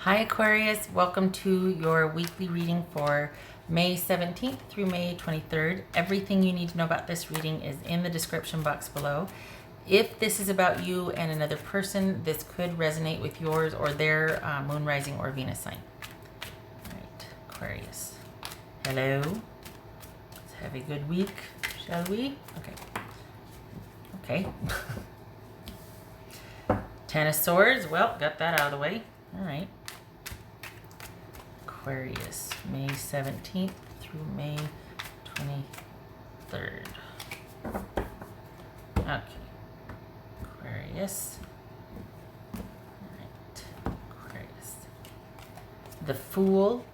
Hi Aquarius, welcome to your weekly reading for May 17th through May 23rd. Everything you need to know about this reading is in the description box below. If this is about you and another person, this could resonate with yours or their moon, rising, or Venus sign. All right, Aquarius. Hello. Let's have a good week, shall we? Okay. Ten of Swords. Well, got that out of the way. All right. Aquarius, May 17th through May 23rd. Okay. Aquarius. Alright. Aquarius. The Fool.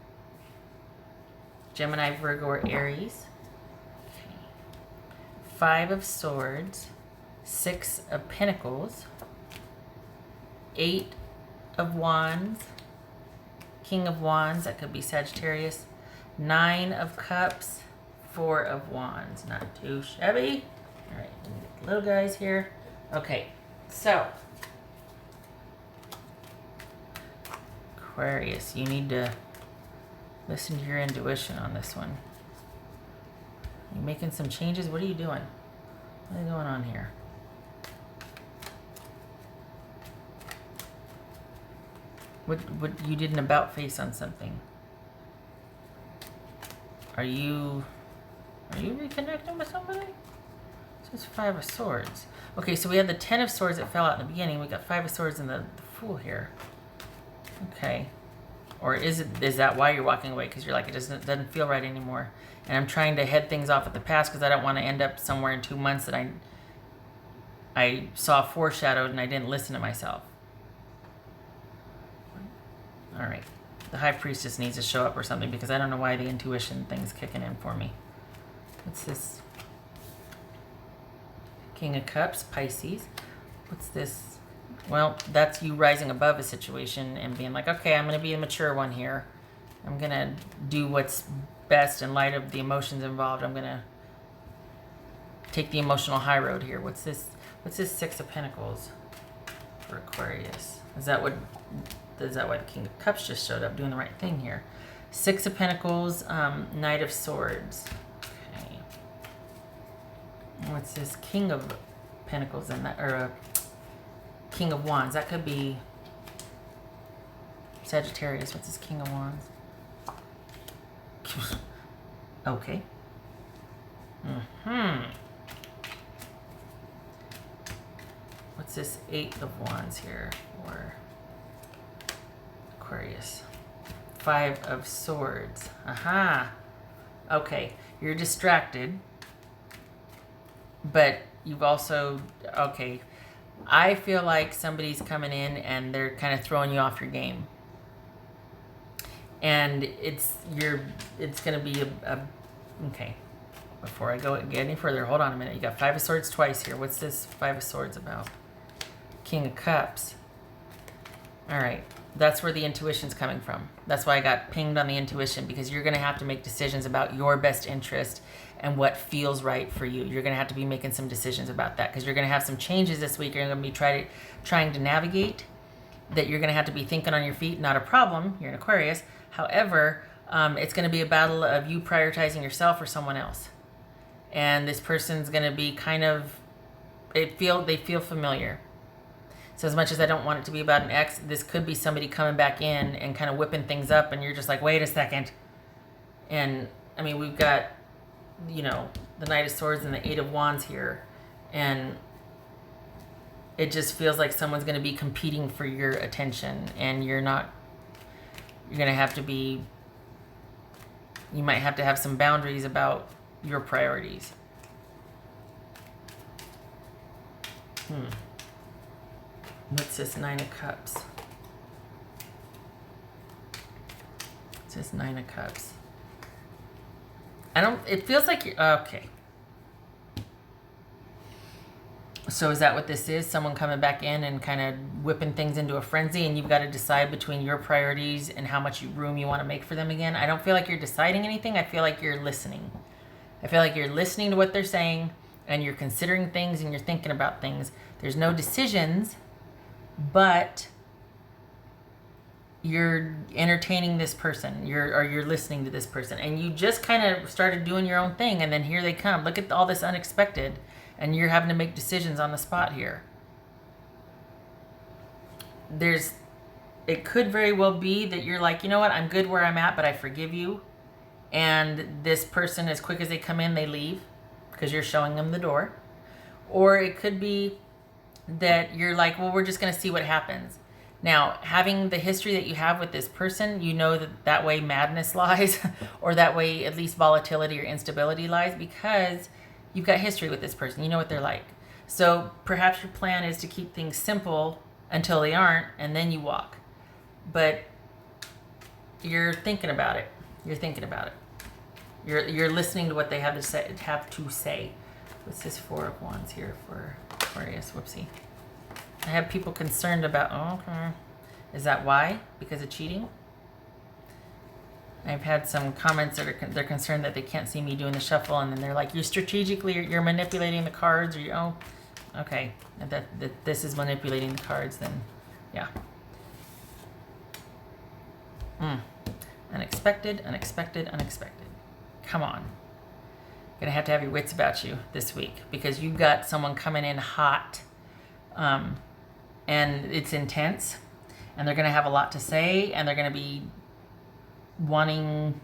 Gemini, Virgo, or Aries. Okay. Five of Swords. Six of Pentacles. Eight of Wands. King of Wands, that could be Sagittarius. Nine of Cups. Four of Wands, not too shabby. All right, let me get the little guys here. Okay, so Aquarius, you need to listen to your intuition on this one. You making some changes? What are you doing? What is going on here? What you did an about face on something? Are you reconnecting with somebody? This is Five of Swords. Okay, so we had the Ten of Swords that fell out in the beginning. We got Five of Swords and the Fool here. Okay, or is that why you're walking away? Because you're like, it doesn't feel right anymore. And I'm trying to head things off at the past because I don't want to end up somewhere in 2 months that I saw foreshadowed and I didn't listen to myself. All right, the High Priestess needs to show up or something because I don't know why the intuition thing's kicking in for me. What's this? King of Cups, Pisces. What's this? Well, that's you rising above a situation and being like, okay, I'm going to be a mature one here. I'm going to do what's best in light of the emotions involved. I'm going to take the emotional high road here. What's this? What's this Six of Pentacles for Aquarius? Is that why the King of Cups just showed up doing the right thing here? Six of Pentacles, Knight of Swords. Okay. What's this King of Pentacles and that, or King of Wands? That could be Sagittarius. What's this King of Wands? Okay. What's this Eight of Wands here for Aquarius? Five of Swords. Aha. Okay. You're distracted. But you've also... Okay. I feel like somebody's coming in and they're kind of throwing you off your game. And it's going to be a... Okay. Before I get any further, hold on a minute. You got Five of Swords twice here. What's this Five of Swords about? King of Cups. All right. That's where the intuition's coming from. That's why I got pinged on the intuition, because you're going to have to make decisions about your best interest and what feels right for you. You're going to have to be making some decisions about that, because you're going to have some changes this week. You're going to be trying to navigate that. You're going to have to be thinking on your feet. Not a problem. You're an Aquarius. However, it's going to be a battle of you prioritizing yourself or someone else. And this person's going to be kind of, they feel familiar. So as much as I don't want it to be about an ex, this could be somebody coming back in and kind of whipping things up, and you're just like, wait a second. And I mean, we've got, you know, the Knight of Swords and the Eight of Wands here, and it just feels like someone's going to be competing for your attention, and you're going to have to be, you might have to have some boundaries about your priorities. What's this Nine of Cups? What's this Nine of Cups? It feels like you're, okay. So is that what this is? Someone coming back in and kind of whipping things into a frenzy, and you've got to decide between your priorities and how much room you want to make for them again? I don't feel like you're deciding anything. I feel like you're listening. I feel like you're listening to what they're saying, and you're considering things, and you're thinking about things. There's no decisions, but you're entertaining this person, you're listening to this person, and you just kind of started doing your own thing, and then here they come. Look at all this unexpected, and you're having to make decisions on the spot here. It could very well be that you're like, you know what, I'm good where I'm at, but I forgive you. And this person, as quick as they come in, they leave because you're showing them the door. Or it could be that you're like, well, we're just going to see what happens. Now, having the history that you have with this person, you know that way madness lies, or that way at least volatility or instability lies, because you've got history with this person. You know what they're like. So perhaps your plan is to keep things simple until they aren't, and then you walk. But you're thinking about it. You're thinking about it. You're listening to what they have to say. What's this 4 of Wands here for Aquarius? Whoopsie. I have people concerned about, okay. Is that why? Because of cheating? I've had some comments that they're concerned that they can't see me doing the shuffle, and then they're like, you're manipulating the cards, or oh, okay. That this is manipulating the cards, then yeah. Unexpected. Come on. Gonna have to have your wits about you this week, because you've got someone coming in hot, and it's intense, and they're gonna have a lot to say, and they're gonna be wanting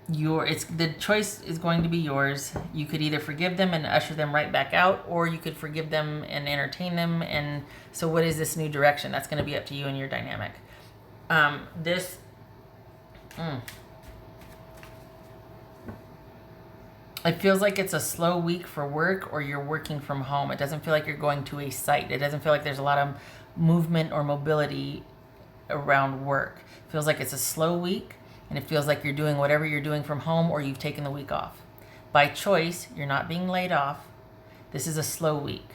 the choice is going to be yours. You could either forgive them and usher them right back out, or you could forgive them and entertain them. And so what is this new direction? That's going to be up to you and your dynamic. It feels like it's a slow week for work, or you're working from home. It doesn't feel like you're going to a site. It doesn't feel like there's a lot of movement or mobility around work. It feels like it's a slow week, and it feels like you're doing whatever you're doing from home, or you've taken the week off. By choice, you're not being laid off. This is a slow week.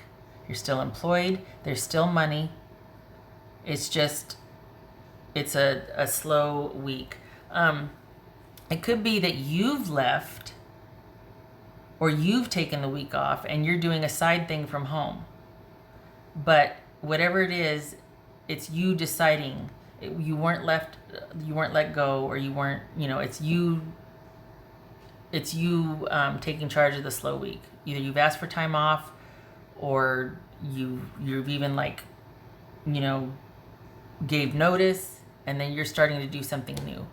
You're still employed. There's still money. It's just, it's a slow week. It could be that you've left, or you've taken the week off, and you're doing a side thing from home. But whatever it is, it's you deciding. You weren't let go, or you weren't, it's you taking charge of the slow week. Either you've asked for time off, or you've even gave notice, and then you're starting to do something new.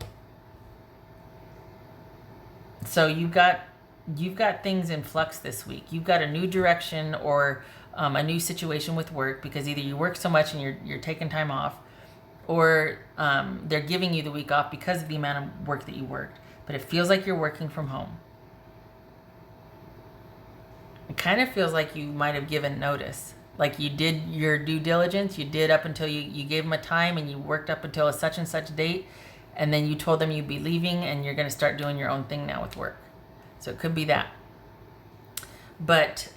So you've got things in flux this week. You've got a new direction, or a new situation with work, because either you work so much and you're taking time off, or they're giving you the week off because of the amount of work that you worked. But it feels like you're working from home. It kind of feels like you might have given notice. Like you did your due diligence. You did up until you gave them a time, and you worked up until a such and such date. And then you told them you'd be leaving, and you're going to start doing your own thing now with work. So it could be that. But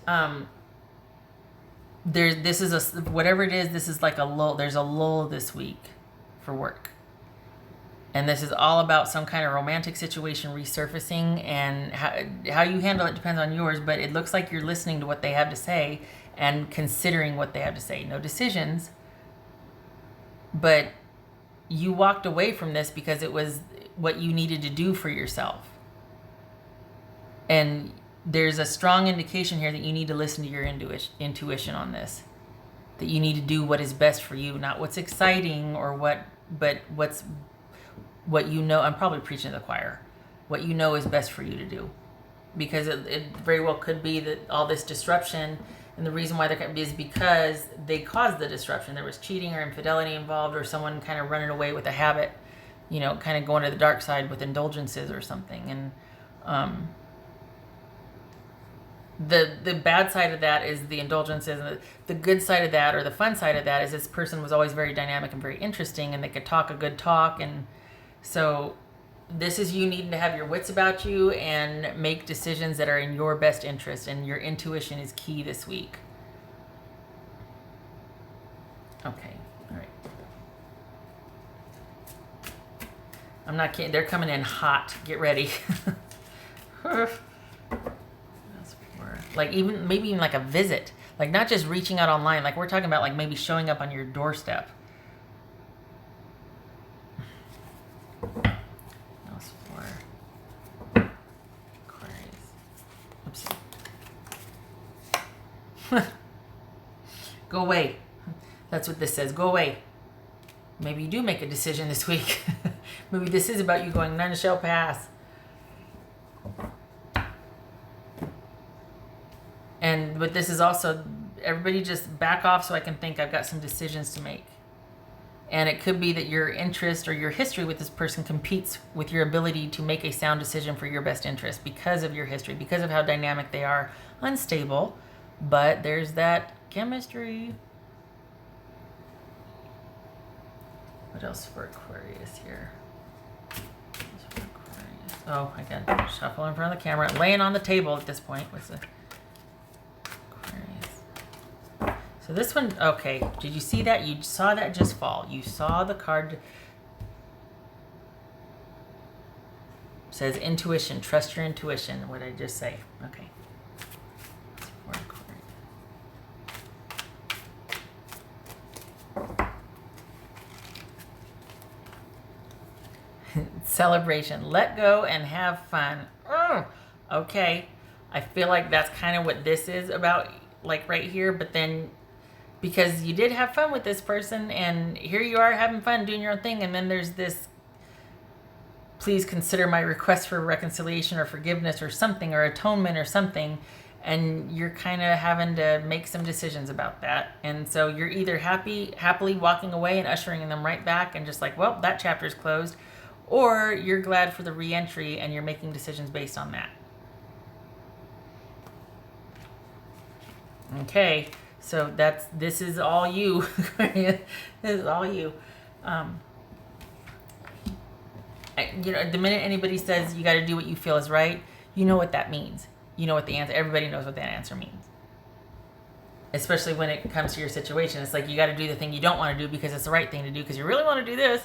this is whatever it is, this is like a lull. There's a lull this week for work. And this is all about some kind of romantic situation resurfacing, and how you handle it depends on yours, but it looks like you're listening to what they have to say and considering what they have to say. No decisions, but you walked away from this because it was what you needed to do for yourself. And there's a strong indication here that you need to listen to your intuition on this. That you need to do what is best for you, not what's exciting but what you know. I'm probably preaching to the choir. What you know is best for you to do. Because it very well could be that all this disruption, and the reason why there could be is because they caused the disruption. There was cheating or infidelity involved, or someone kind of running away with a habit, kind of going to the dark side with indulgences or something. And the bad side of that is the indulgences, and the good side of that, or the fun side of that, is this person was always very dynamic and very interesting, and they could talk a good talk. And so this is you needing to have your wits about you and make decisions that are in your best interest, and your intuition is key this week. Okay, all right. I'm not kidding. They're coming in hot. Get ready. Like maybe even like a visit, like not just reaching out online. Like we're talking about like maybe showing up on your doorstep. Go away. That's what this says. Go away. Maybe you do make a decision this week. Maybe this is about you going, none shall pass. But this is also, everybody just back off so I can think. I've got some decisions to make. And it could be that your interest or your history with this person competes with your ability to make a sound decision for your best interest because of your history, because of how dynamic they are, unstable. But there's that chemistry. What else for Aquarius here? Oh, I got to shuffle in front of the camera. Laying on the table at this point. What's the Aquarius? So this one, okay. Did you see that? You saw that just fall. You saw the card. Says intuition. Trust your intuition. What did I just say? Okay. Celebration. Let go and have fun. Okay. I feel like that's kind of what this is about, like right here. But then, because you did have fun with this person, and here you are having fun doing your own thing, and then there's this, please consider my request for reconciliation or forgiveness or something, or atonement or something, and you're kind of having to make some decisions about that. And so you're either happily walking away and ushering them right back and just like, well, that chapter's closed, or you're glad for the re-entry and you're making decisions based on that. Okay, so this is all you. This is all you. The minute anybody says you got to do what you feel is right, you know what that means. You know what the answer. Everybody knows what that answer means. Especially when it comes to your situation, it's like you got to do the thing you don't want to do because it's the right thing to do because you really want to do this.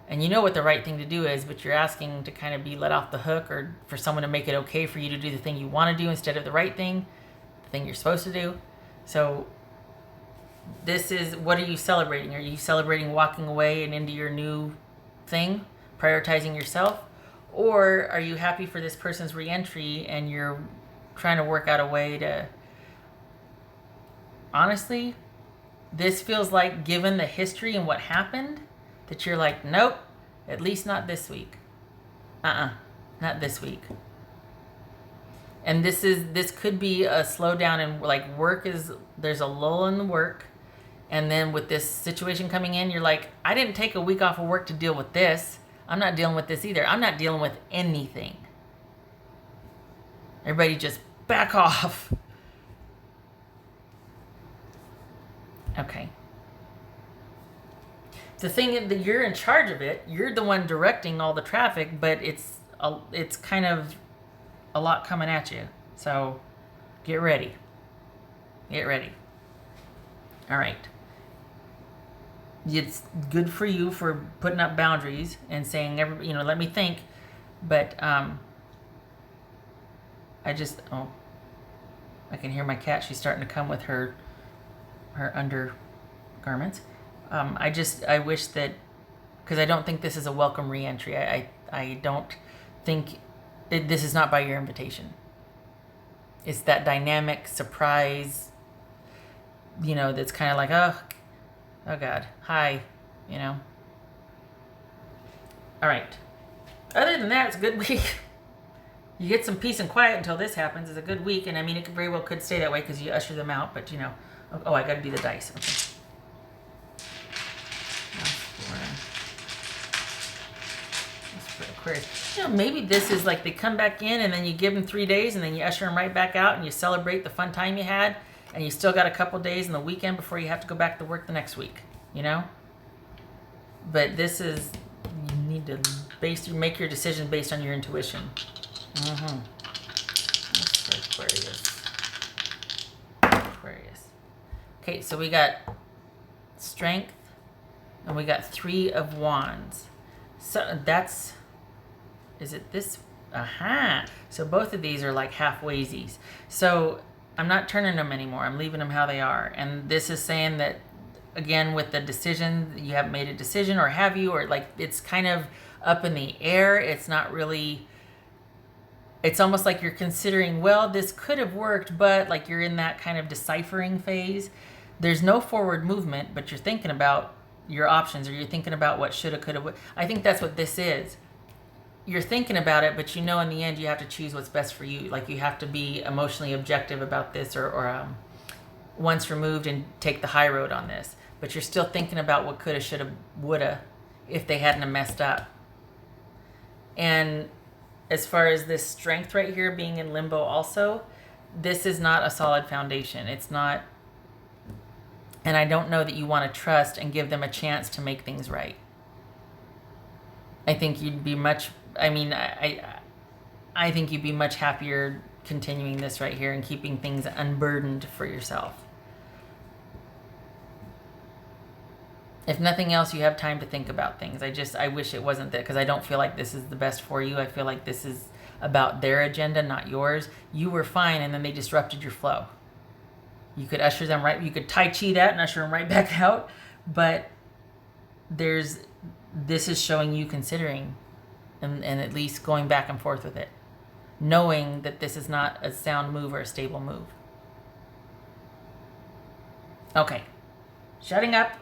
And you know what the right thing to do is, but you're asking to kind of be let off the hook, or for someone to make it okay for you to do the thing you want to do instead of the right thing, the thing you're supposed to do. So this is, what are you celebrating? Are you celebrating walking away and into your new thing, prioritizing yourself? Or are you happy for this person's re-entry and you're trying to work out a way to... Honestly, this feels like, given the history and what happened, that you're like, nope, at least not this week. Not this week. And this could be a slowdown in, like, there's a lull in the work. And then with this situation coming in, you're like, I didn't take a week off of work to deal with this. I'm not dealing with this either. I'm not dealing with anything. Everybody just back off. Okay. The thing is that you're in charge of it. You're the one directing all the traffic, but it's kind of a lot coming at you. So get ready. Get ready. All right. It's good for you for putting up boundaries and saying, let me think. But I can hear my cat. She's starting to come with her undergarments. I wish that, because I don't think this is a welcome re-entry. I don't think this is not by your invitation. It's that dynamic surprise, that's kind of like, oh God, hi, All right. Other than that, it's a good week. You get some peace and quiet until this happens. It's a good week, and I mean, it very well could stay that way because you usher them out, but oh, I got to do the dice. Okay. Aquarius. Maybe this is like they come back in and then you give them 3 days and then you usher them right back out and you celebrate the fun time you had, and you still got a couple days in the weekend before you have to go back to work the next week, But this is, you need to make your decision based on your intuition. That's for Aquarius. Okay, so we got Strength and we got 3 of Wands. So that's... Is it this? So both of these are like halfwaysies. So I'm not turning them anymore. I'm leaving them how they are. And this is saying that, again, with the decision, you haven't made a decision, or have you? Or like it's kind of up in the air. It's not really... It's almost like you're considering, well, this could have worked, but like you're in that kind of deciphering phase. there's no forward movement, but you're thinking about your options, or you're thinking about what shoulda, coulda, I think that's what this is. You're thinking about it, but you know in the end you have to choose what's best for you. Like, you have to be emotionally objective about this, or once removed and take the high road on this. But you're still thinking about what coulda, shoulda, woulda if they hadn't have messed up. And as far as this strength right here being in limbo also, this is not a solid foundation. It's not, and I don't know that you want to trust and give them a chance to make things right. I think you'd be much, I think you'd be much happier continuing this right here and keeping things unburdened for yourself. If nothing else, you have time to think about things. I wish it wasn't that, because I don't feel like this is the best for you. I feel like this is about their agenda, not yours. You were fine, and then they disrupted your flow. You could usher them right, you could Tai Chi that and usher them right back out, but this is showing you considering and at least going back and forth with it, knowing that this is not a sound move or a stable move. Okay, shutting up.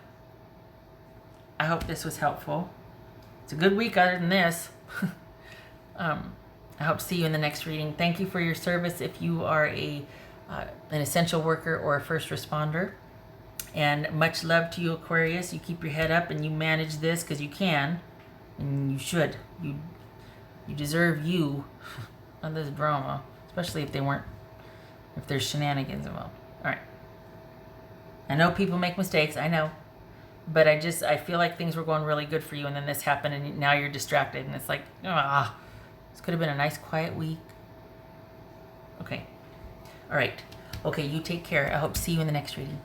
I hope this was helpful. It's a good week other than this. I hope to see you in the next reading. Thank you for your service if you are an essential worker or a first responder. And much love to you, Aquarius. You keep your head up and you manage this, because you can. And you should. You deserve you on this drama. Especially if there's shenanigans involved. Alright. I know people make mistakes. I know. But I feel like things were going really good for you, and then this happened, and now you're distracted, and it's like, this could have been a nice quiet week. Okay. All right. Okay, you take care. I hope to see you in the next reading.